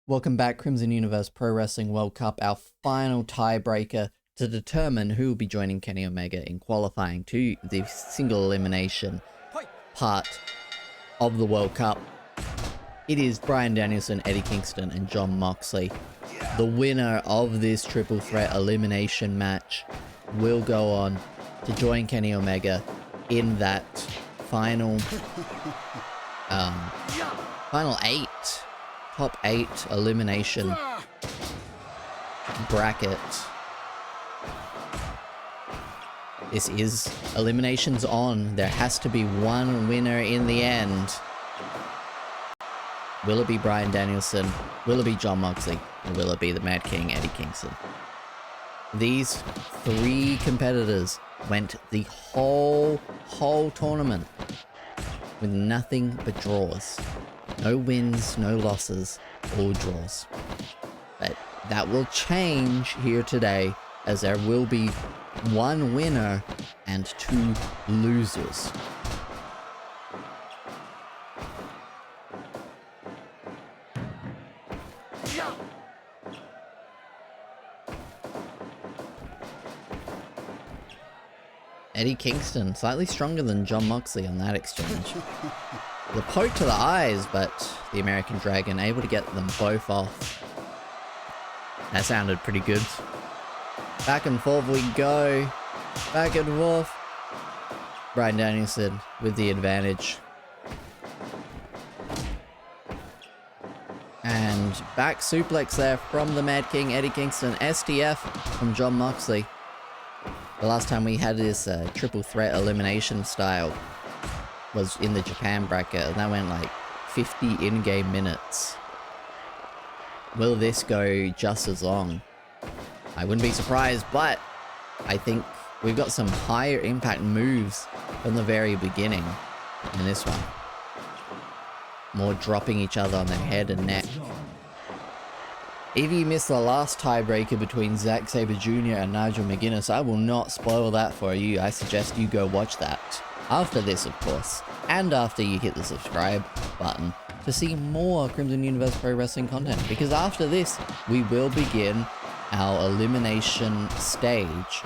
Welcome back, Crimson Universe Pro Wrestling World Cup, our final tiebreaker to determine who will be joining Kenny Omega in qualifying to the single elimination part of the World Cup. It is Bryan Danielson, Eddie Kingston, and Jon Moxley. The winner of this triple threat elimination match will go on to join Kenny Omega in that final, top 8 elimination bracket. This is eliminations on. There has to be one winner in the end. Will it be Bryan Danielson? Will it be Jon Moxley? Or will it be the Mad King, Eddie Kingston? These 3 competitors went the whole tournament with nothing but draws. No wins, no losses, all draws. But that will change here today, as there will be 1 winner and 2 losers. Eddie Kingston, slightly stronger than Jon Moxley on that exchange. The poke to the eyes, but the American Dragon able to get them both off. That sounded pretty good. Back and forth we go. Back and forth. Bryan Danielson with the advantage. And back suplex there from the Mad King, Eddie Kingston. STF from Jon Moxley. The last time we had this triple threat elimination style was in the Japan bracket, and that went like 50 in-game minutes. Will this go just as long? I wouldn't be surprised, but I think we've got some higher impact moves from the very beginning in this one. More dropping each other on their head and neck. If you missed the last tiebreaker between Zack Sabre Jr. and Nigel McGuinness, I will not spoil that for you. I suggest you go watch that. After this, of course, and after you hit the subscribe button to see more Crimson Universe Pro Wrestling content, because after this, we will begin our elimination stage,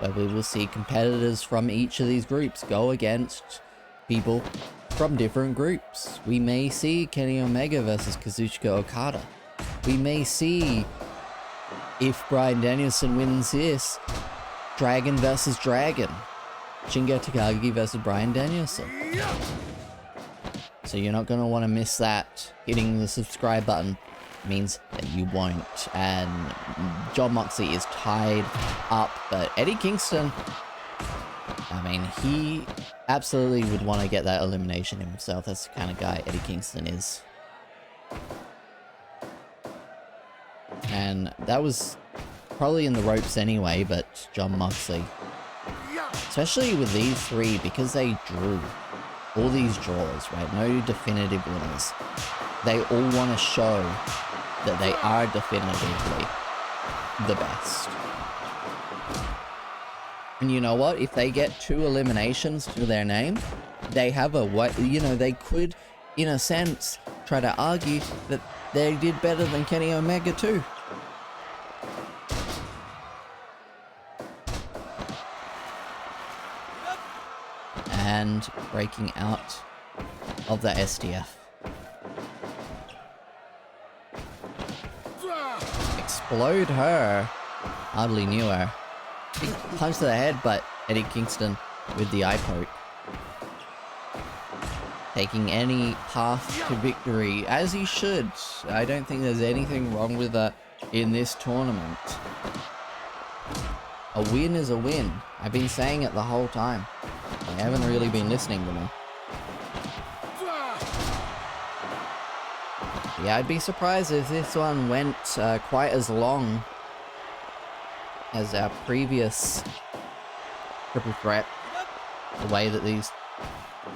where we will see competitors from each of these groups go against people from different groups. We may see Kenny Omega versus Kazuchika Okada. We may see, if Bryan Danielson wins this, Dragon versus Dragon. Shingo Takagi versus Bryan Danielson. So you're not going to want to miss that. Hitting the subscribe button means that you won't. And Jon Moxley is tied up, but Eddie Kingston, I mean, he absolutely would want to get that elimination himself. That's the kind of guy Eddie Kingston is. And that was probably in the ropes anyway, but Jon Moxley, especially with these 3, because they drew all these draws, right? No definitive winners. They all want to show that they are definitively the best. And you know what? If they get 2 eliminations to their name, they have a way, they could, in a sense, try to argue that they did better than Kenny Omega too. And breaking out of the STF. Explode her. Hardly knew her. Big punch to the head, but Eddie Kingston with the eye poke. Taking any path to victory, as he should. I don't think there's anything wrong with that in this tournament. A win is a win. I've been saying it the whole time. I haven't really been listening to me. Yeah, I'd be surprised if this one went quite as long as our previous triple threat. The way that these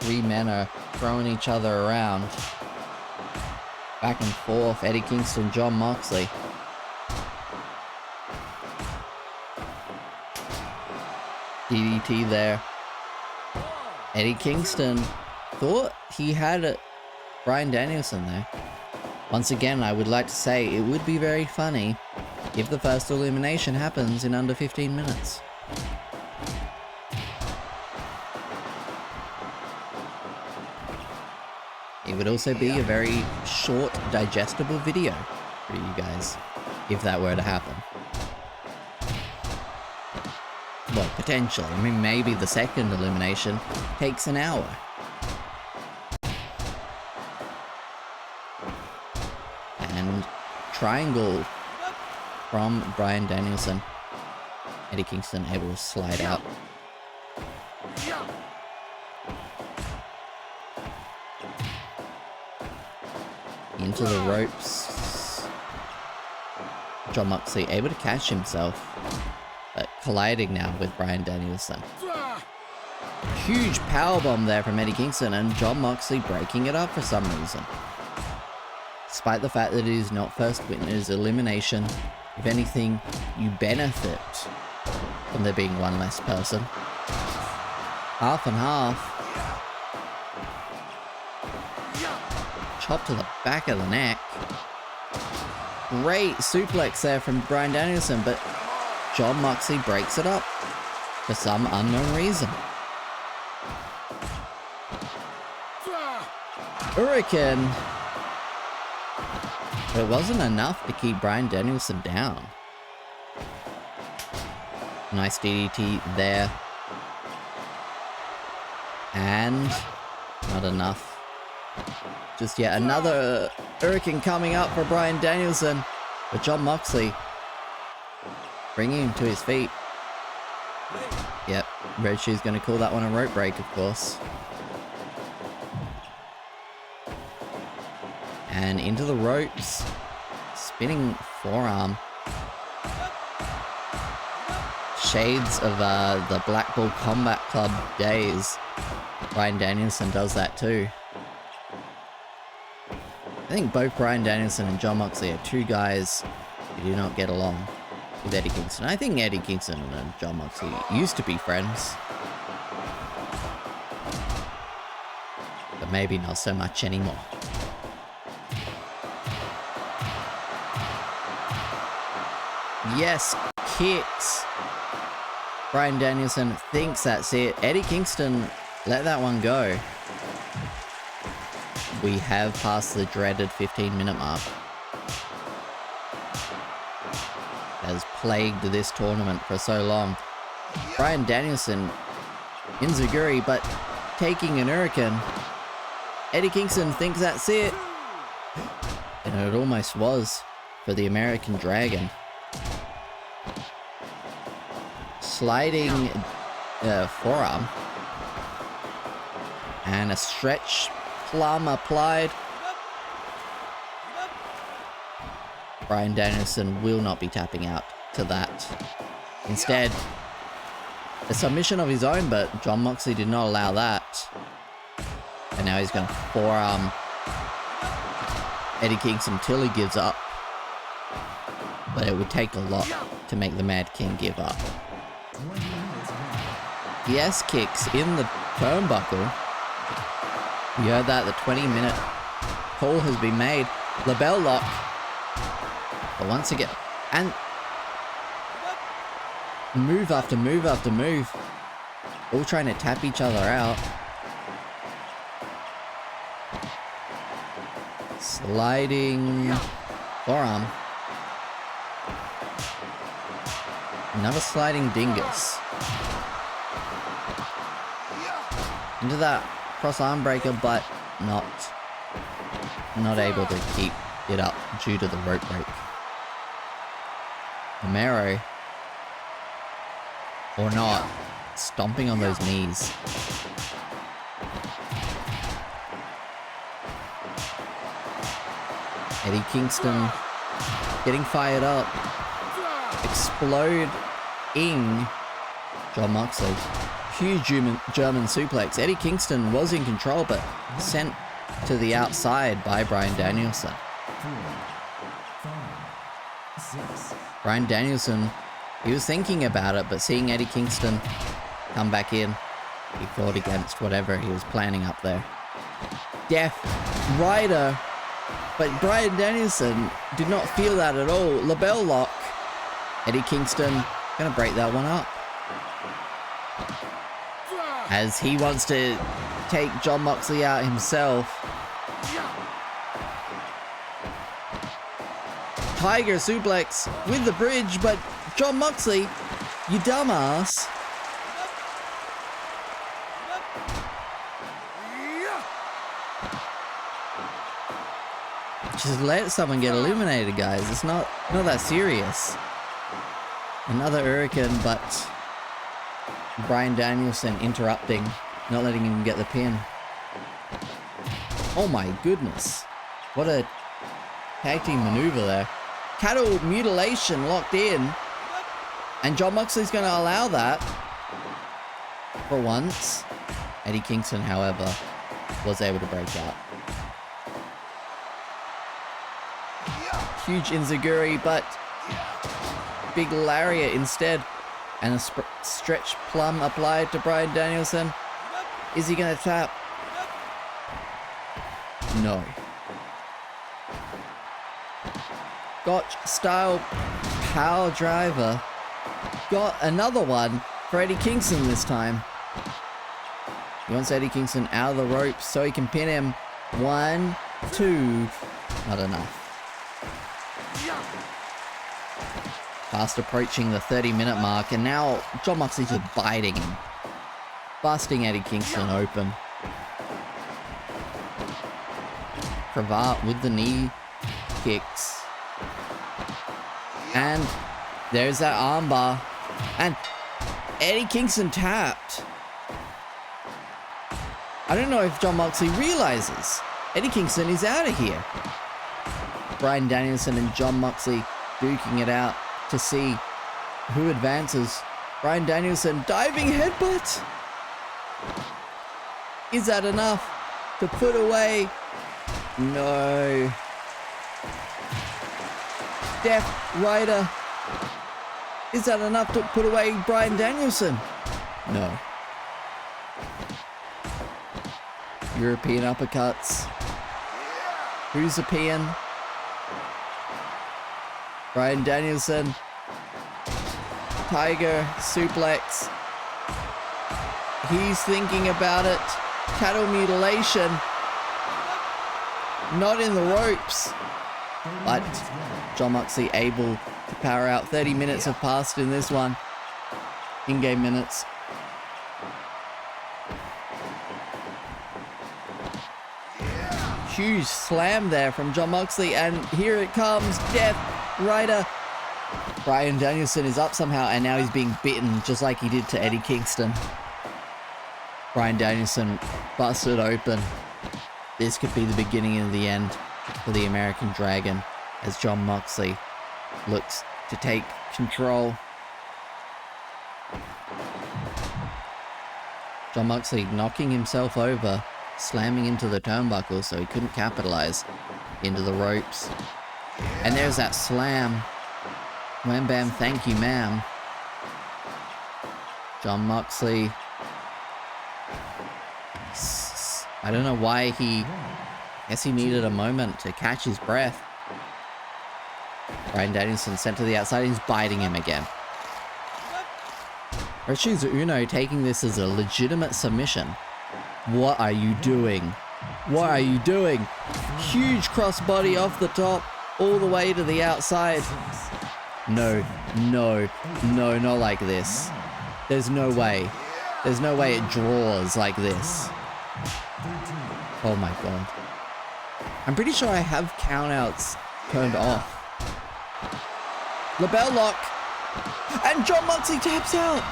3 men are throwing each other around. Back and forth, Eddie Kingston, Jon Moxley. DDT there. Eddie Kingston thought he had Bryan Danielson there. Once again, I would like to say it would be very funny if the first elimination happens in under 15 minutes. It would also be a very short, digestible video for you guys, if that were to happen. Well, potentially. I mean, maybe the second elimination takes an hour. And triangle from Bryan Danielson. Eddie Kingston able to slide out. Into the ropes. Jon Moxley able to catch himself, but colliding now with Bryan Danielson. Huge powerbomb there from Eddie Kingston, and Jon Moxley breaking it up for some reason. Despite the fact that it is not first witness elimination, if anything, you benefit from there being one less person. Half and half. Chop to the back of the neck. Great suplex there from Bryan Danielson, but Jon Moxley breaks it up for some unknown reason. Hurricane. But it wasn't enough to keep Bryan Danielson down. Nice DDT there. And not enough. Just yet another Hurricane coming up for Bryan Danielson. But Jon Moxley bringing him to his feet. Yep, Red Shoe's going to call that one a rope break, of course. And into the ropes. Spinning forearm. Shades of the Blackpool Combat Club days. Bryan Danielson does that too. I think both Bryan Danielson and Jon Moxley are two guys who do not get along with Eddie Kingston. I think Eddie Kingston and Jon Moxley used to be friends, but maybe not so much anymore. Yes, kicks. Bryan Danielson thinks that's it. Eddie Kingston let that one go. We have passed the dreaded 15-minute mark. Has plagued this tournament for so long. Bryan Danielson, Inzaguri, but taking an Hurricane. Eddie Kingston thinks that's it. And it almost was for the American Dragon. Sliding forearm. And a stretch plum applied. Bryan Danielson will not be tapping out to that. Instead, a submission of his own, but Jon Moxley did not allow that. And now he's going to forearm Eddie Kingston till he gives up. But it would take a lot to make the Mad King give up. Yes, kicks in the turnbuckle. You heard that, the 20-minute call has been made. Label lock. But once again, and move after move after move. All trying to tap each other out. Sliding forearm. Another sliding dingus. Into that cross arm breaker, but not able to keep it up due to the rope break. Romero, or not, stomping on those knees. Eddie Kingston getting fired up. Exploding Jon Moxley. Huge German suplex. Eddie Kingston was in control, but sent to the outside by Bryan Danielson. Bryan Danielson, he was thinking about it, but seeing Eddie Kingston come back in, he fought against whatever he was planning up there. Death Rider But Bryan Danielson did not feel that at all. Label lock. Eddie Kingston gonna break that one up. As he wants to take Jon Moxley out himself. Tiger suplex with the bridge, but Jon Moxley, you dumbass. Just let someone get eliminated, guys. It's not that serious. Another Hurricane, but Bryan Danielson interrupting, not letting him get the pin. Oh my goodness. What a tag team maneuver there. Cattle mutilation locked in. And Jon Moxley's going to allow that. For once. Eddie Kingston, however, was able to break out. Huge Enziguri, but big lariat instead. And a stretch plum applied to Bryan Danielson. Is he going to tap? No. Gotch style power driver. Got another one for Eddie Kingston this time. He wants Eddie Kingston out of the ropes so he can pin him. 1, 2. Not enough. Fast approaching the 30-minute mark, and now Jon Moxley's just biting him. Busting Eddie Kingston open. Cravat with the knee kicks. And there's that armbar. And Eddie Kingston tapped. I don't know if Jon Moxley realizes Eddie Kingston is out of here. Bryan Danielson and Jon Moxley duking it out to see who advances. Bryan Danielson diving headbutt. Is that enough to put away? No. Death Rider. Is that enough to put away Bryan Danielson? No. European uppercuts. Who's the peon? Bryan Danielson. Tiger suplex. He's thinking about it. Cattle mutilation. Not in the ropes. But Jon Moxley able to power out. 30 minutes have passed in this one. In-game minutes. Huge slam there from Jon Moxley, and here it comes. Death Rider. Bryan Danielson is up somehow, and now he's being bitten just like he did to Eddie Kingston. Bryan Danielson busted open. This could be the beginning of the end for the American Dragon as Jon Moxley looks to take control. Jon Moxley knocking himself over, slamming into the turnbuckle so he couldn't capitalize into the ropes. And there's that slam. Wham bam, thank you ma'am. Jon Moxley. I don't know why I guess he needed a moment to catch his breath. Bryan Danielson sent to the outside. He's biting him again. Roshizu Uno taking this as a legitimate submission. What are you doing? What are you doing? Huge crossbody off the top, all the way to the outside. No, no, no, not like this. There's no way. There's no way it draws like this. Oh my god. I'm pretty sure I have countouts turned off. Label lock. And Jon Moxley taps out.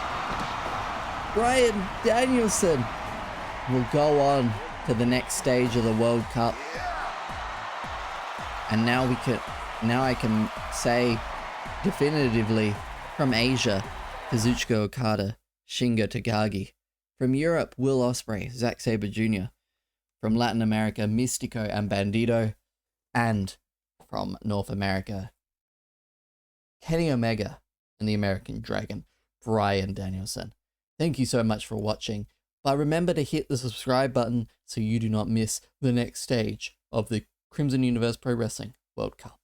Bryan Danielson will go on to the next stage of the World Cup. And now I can say definitively from Asia, Kazuchika Okada, Shingo Takagi. From Europe, Will Ospreay, Zack Sabre Jr. From Latin America, Mystico and Bandito. And from North America, Kenny Omega and the American Dragon, Bryan Danielson. Thank you so much for watching. But remember to hit the subscribe button so you do not miss the next stage of the Crimson Universe Pro Wrestling World Cup.